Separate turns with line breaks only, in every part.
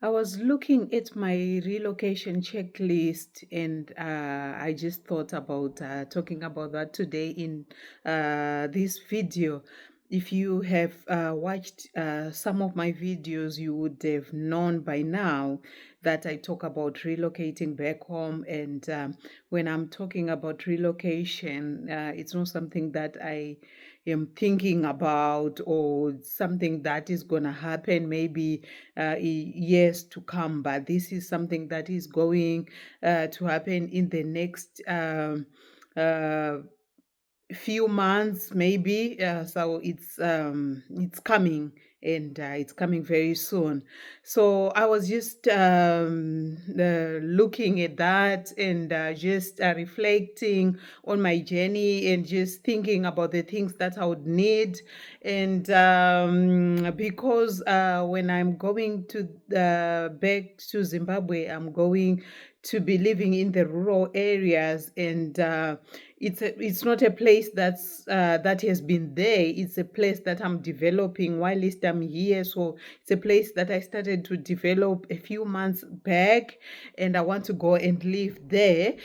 I was looking at my relocation checklist and I just thought about talking about that today in this video. If you have watched some of my videos, you would have known by now that I talk about relocating back home. And when I'm talking about relocation, it's not something that I am thinking about or something that is going to happen maybe years to come, but this is something that is going to happen in the next uh, few months maybe. So it's coming, and it's coming very soon. So I was just looking at that and just reflecting on my journey and just thinking about the things that I would need. And because when I'm going to back to Zimbabwe, I'm going to be living in the rural areas, and it's not a place that has been there. It's a place that I'm developing whilst I'm here. So it's a place that I started to develop a few months back, and I want to go and live there.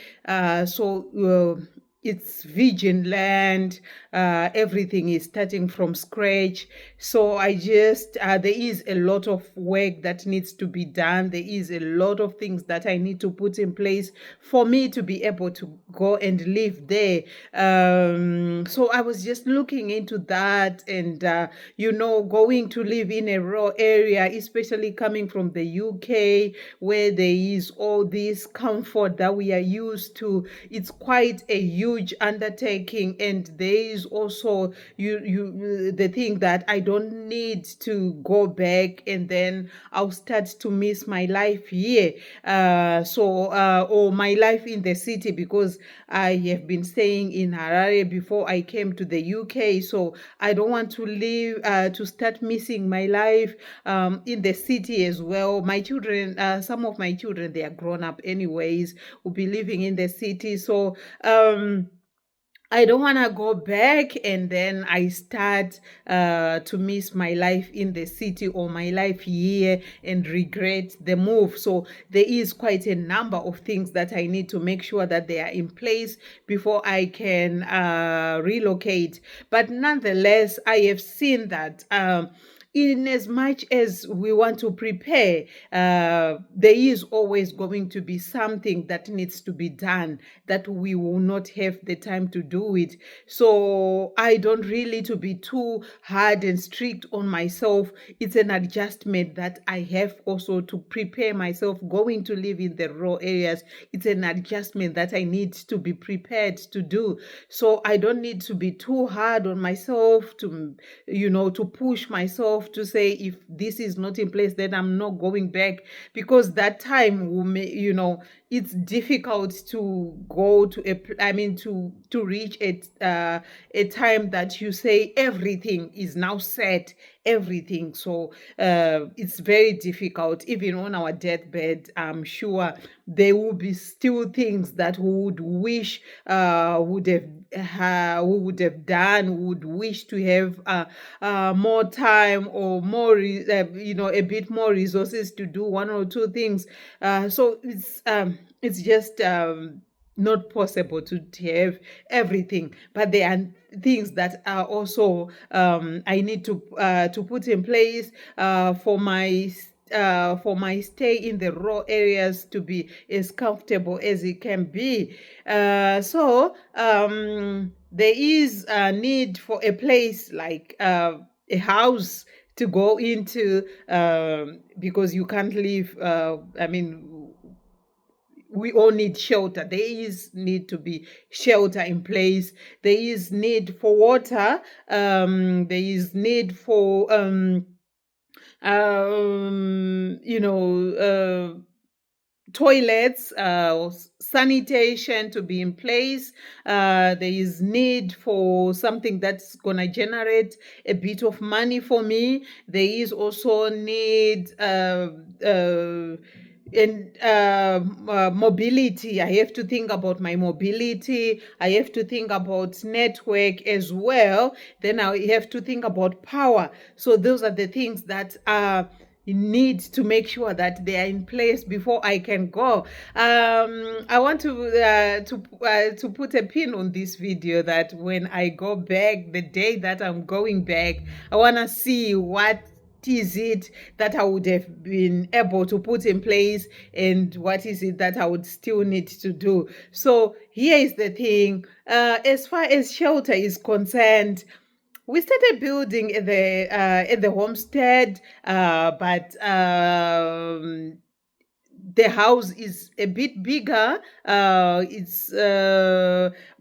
It's virgin land. Everything is starting from scratch. So I just there is a lot of work that needs to be done. There is a lot of things that I need to put in place for me to be able to go and live there. So I was just looking into that, and going to live in a rural area, especially coming from the UK, where there is all this comfort that we are used to. It's quite a huge undertaking, and there is also the thing that I don't need to go back and then I'll start to miss my life here. Or my life in the city, because I have been staying in Harare before I came to the UK. So I don't want to leave to start missing my life in the city as well. My children, some of my children, they are grown up anyways, will be living in the city. So I don't want to go back and then I start to miss my life in the city or my life here and regret the move. So there is quite a number of things that I need to make sure that they are in place before I can relocate. But nonetheless, I have seen that in as much as we want to prepare, there is always going to be something that needs to be done that we will not have the time to do it. So I don't really to be too hard and strict on myself. It's an adjustment that I have also to prepare myself going to live in the rural areas. It's an adjustment that I need to be prepared to do. So I don't need to be too hard on myself to push myself to say, if this is not in place, then I'm not going back, because that time will it's difficult to go to to reach a time that you say everything is now set, everything. So it's very difficult. Even on our deathbed, I'm sure there will be still things that we would wish we would have done, would wish to have more time or more a bit more resources to do one or two things. So it's just not possible to have everything, but there are things that are also I need to put in place for my stay in the rural areas to be as comfortable as it can be. There is a need for a place like a house to go into, because you can't live. We all need shelter. There is need to be shelter in place. There is need for water. There is need for toilets, sanitation to be in place. There is need for something that's going to generate a bit of money for me. There is also need mobility. I have to think about my mobility. I have to think about network as well. Then I have to think about power. So those are the things that are need to make sure that they are in place before I can go. I want to put a pin on this video, that when I go back, the day that I'm going back, I want to see what is it that I would have been able to put in place, and what is it that I would still need to do. So here is the thing. As far as shelter is concerned, we started building at the homestead, but the house is a bit bigger. It's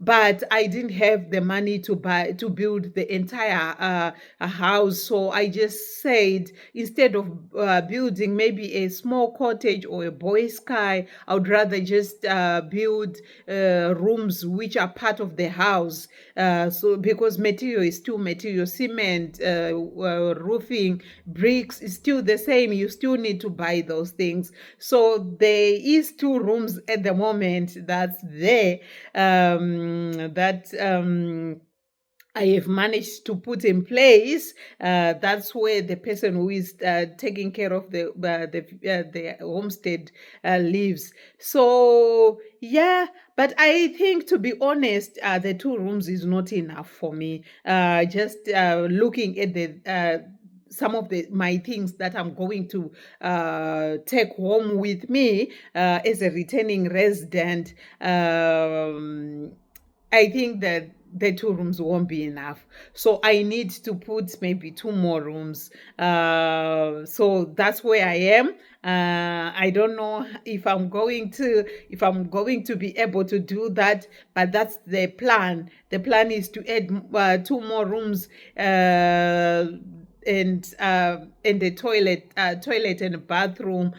But I didn't have the money to build the entire house, so I just said, instead of building maybe a small cottage or a boy sky, I would rather just build rooms which are part of the house. So because material is still material, cement, roofing, bricks is still the same. You still need to buy those things. So there is 2 rooms at the moment that's there, that I have managed to put in place. That's where the person who is taking care of the homestead lives. So yeah, but I think, to be honest, the 2 rooms is not enough for me. Just looking at the some of my things that I'm going to take home with me as a returning resident. I think that the 2 rooms won't be enough. So I need to put maybe 2 more rooms. So that's where I am. I don't know if I'm going to be able to do that, but that's the plan. The plan is to add 2 more rooms, and the toilet and bathroom,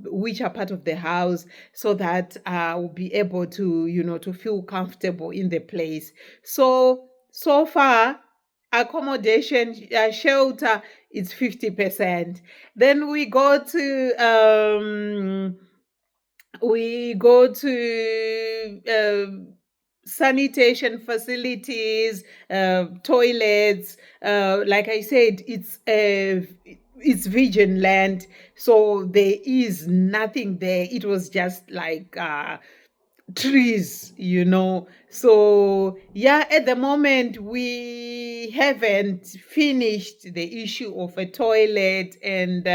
which are part of the house, so that we'll be able to, to feel comfortable in the place. So far, accommodation, shelter, it's 50%. Then we go to sanitation facilities, toilets. Like I said, it's virgin land, so there is nothing there. It was just like trees, So yeah, at the moment we haven't finished the issue of a toilet, and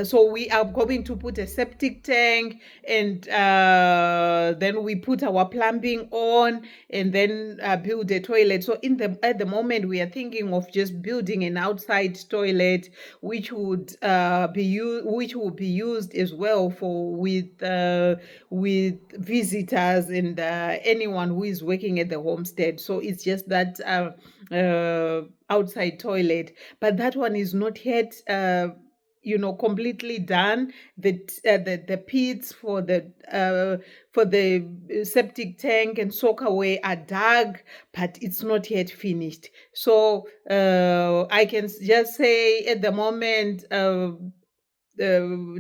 so we are going to put a septic tank, and then we put our plumbing on, and then build a toilet. So at the moment we are thinking of just building an outside toilet, which would which will be used as well with visitors and anyone who is working at the homestead. So it's just that outside toilet, but that one is not yet completely done. The pits for the septic tank and soak away are dug, but it's not yet finished. So I can just say, at the moment,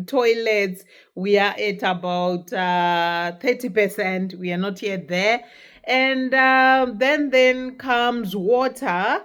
toilets, we are at about 30%. We are not yet there. And then comes water.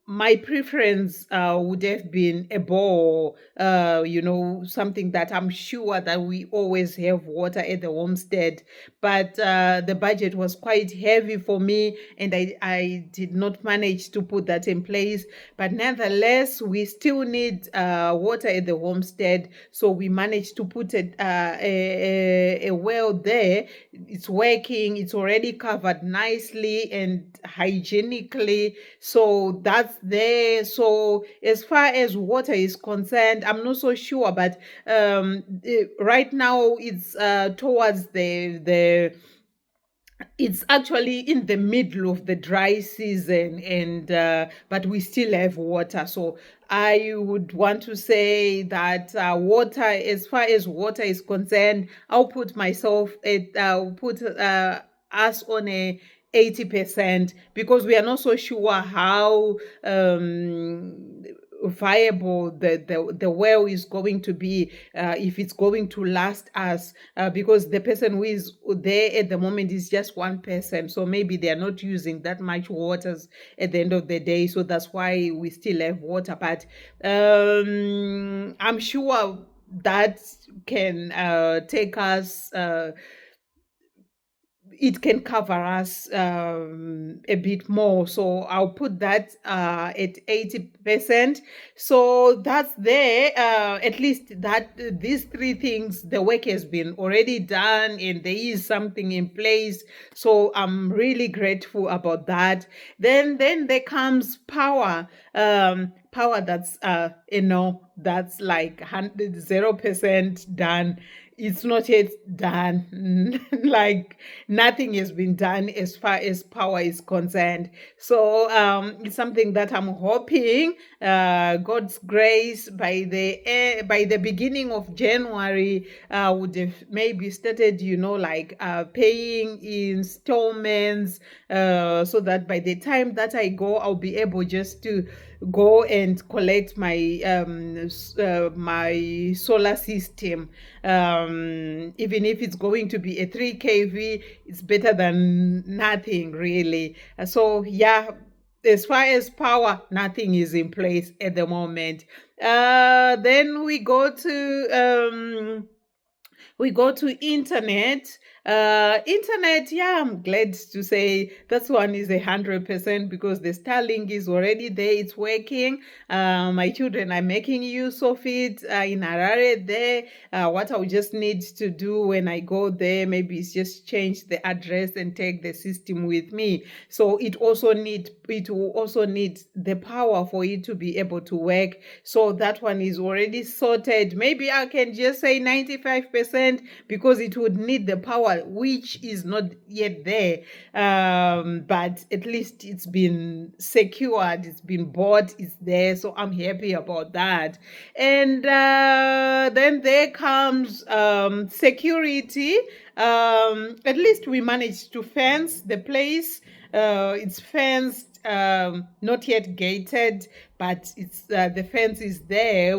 My preference would have been a bowl, something that I'm sure that we always have water at the homestead. But the budget was quite heavy for me, and I did not manage to put that in place. But nonetheless, we still need water at the homestead. So we managed to put a well there. It's working. It's already covered nicely and hygienically. So that's there. So as far as water is concerned, I'm not so sure, but right now it's towards it's actually in the middle of the dry season, and but we still have water. So I would want to say that water, as far as water is concerned, I'll put us on a 80%, because we are not so sure viable the well is going to be, if it's going to last us, because the person who is there at the moment is just one person, so maybe they are not using that much waters at the end of the day, so that's why we still have water. But I'm sure that can take us, it can cover us a bit more. So I'll put that at 80%. So that's there. At least that these three things, the work has been already done and there is something in place. So I'm really grateful about that. Then there comes power. Power that's that's like 0% done. It's not yet done. Like nothing has been done as far as power is concerned. So it's something that I'm hoping, God's grace, by the beginning of January, would have maybe started, like paying installments, so that by the time that I go, I'll be able just to go and collect my my solar system. Even if it's going to be a 3 kV, it's better than nothing, really. So yeah, as far as power, nothing is in place at the moment. Then we go to internet. Internet, yeah, I'm glad to say that one is 100%, because the Starlink is already there, it's working. My children are making use of it in Harare there. What I'll just need to do when I go there, maybe is just change the address and take the system with me. So it will also need the power for it to be able to work. So that one is already sorted. Maybe I can just say 95%, because it would need the power, which is not yet there. But at least it's been secured, it's been bought, it's there. So I'm happy about that. And then there comes security. At least we managed to fence the place. It's fenced, not yet gated, but it's the fence is there.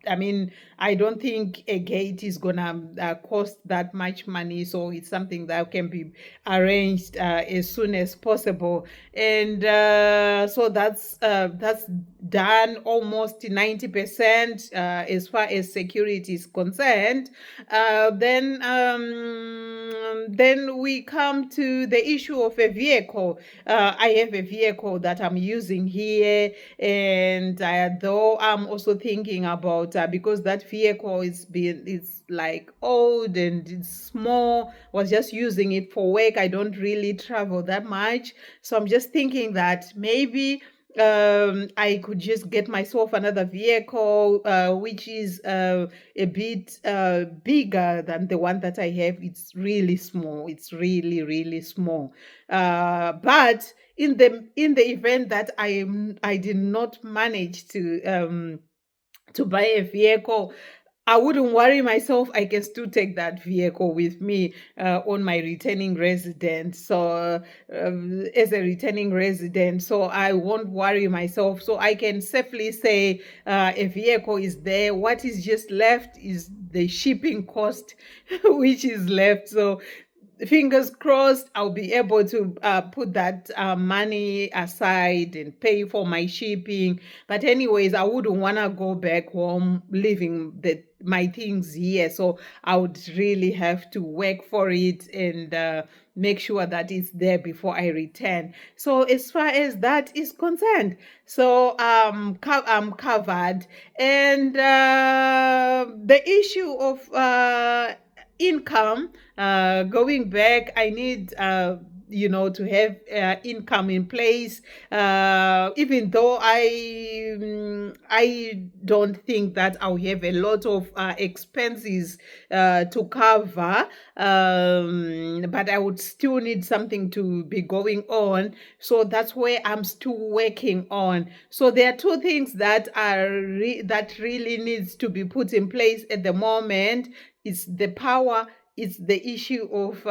I mean, I don't think a gate is gonna cost that much money, so it's something that can be arranged as soon as possible. And so that's done almost 90% as far as security is concerned. Then we come to the issue of a vehicle. I have a vehicle that I'm using here, and though I'm also thinking about, because that vehicle it's like old and it's small, was just using it for work. I don't really travel that much, so I'm just thinking that maybe I could just get myself another vehicle, which is a bit bigger than the one that I have. It's really small. It's really, really small. But in the event that I did not manage to buy a vehicle, I wouldn't worry myself. I can still take that vehicle with me on my returning resident. So, as a returning resident, so I won't worry myself. So I can safely say a vehicle is there. What is just left is the shipping cost, which is left. So fingers crossed, I'll be able to put that money aside and pay for my shipping. But anyways, I wouldn't want to go back home leaving my things here, so I would really have to work for it and make sure that it's there before I return. So as far as that is concerned, so I'm covered. And the issue of income, going back, I need to have income in place, even though I don't think that I'll have a lot of expenses to cover, but I would still need something to be going on. So that's where I'm still working on. So there are two things that that really needs to be put in place at the moment. It's the power, it's the issue of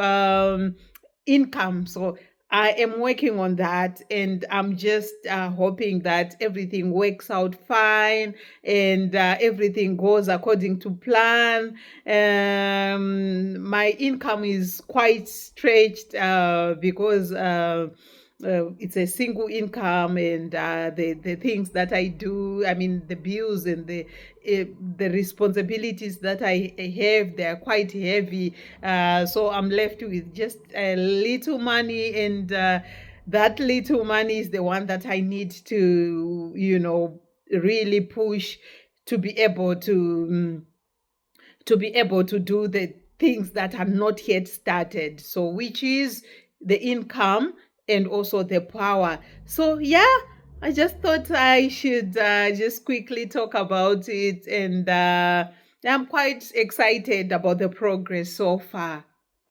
income. So I am working on that, and I'm just hoping that everything works out fine and everything goes according to plan. My income is quite stretched because it's a single income, and the things that I do, I mean, the bills and the responsibilities that I have, they are quite heavy. So I'm left with just a little money, and that little money is the one that I need to, really push to be able to do the things that are not yet started. So, which is the income and also the power. So, yeah, I just thought I should just quickly talk about it. And I'm quite excited about the progress so far.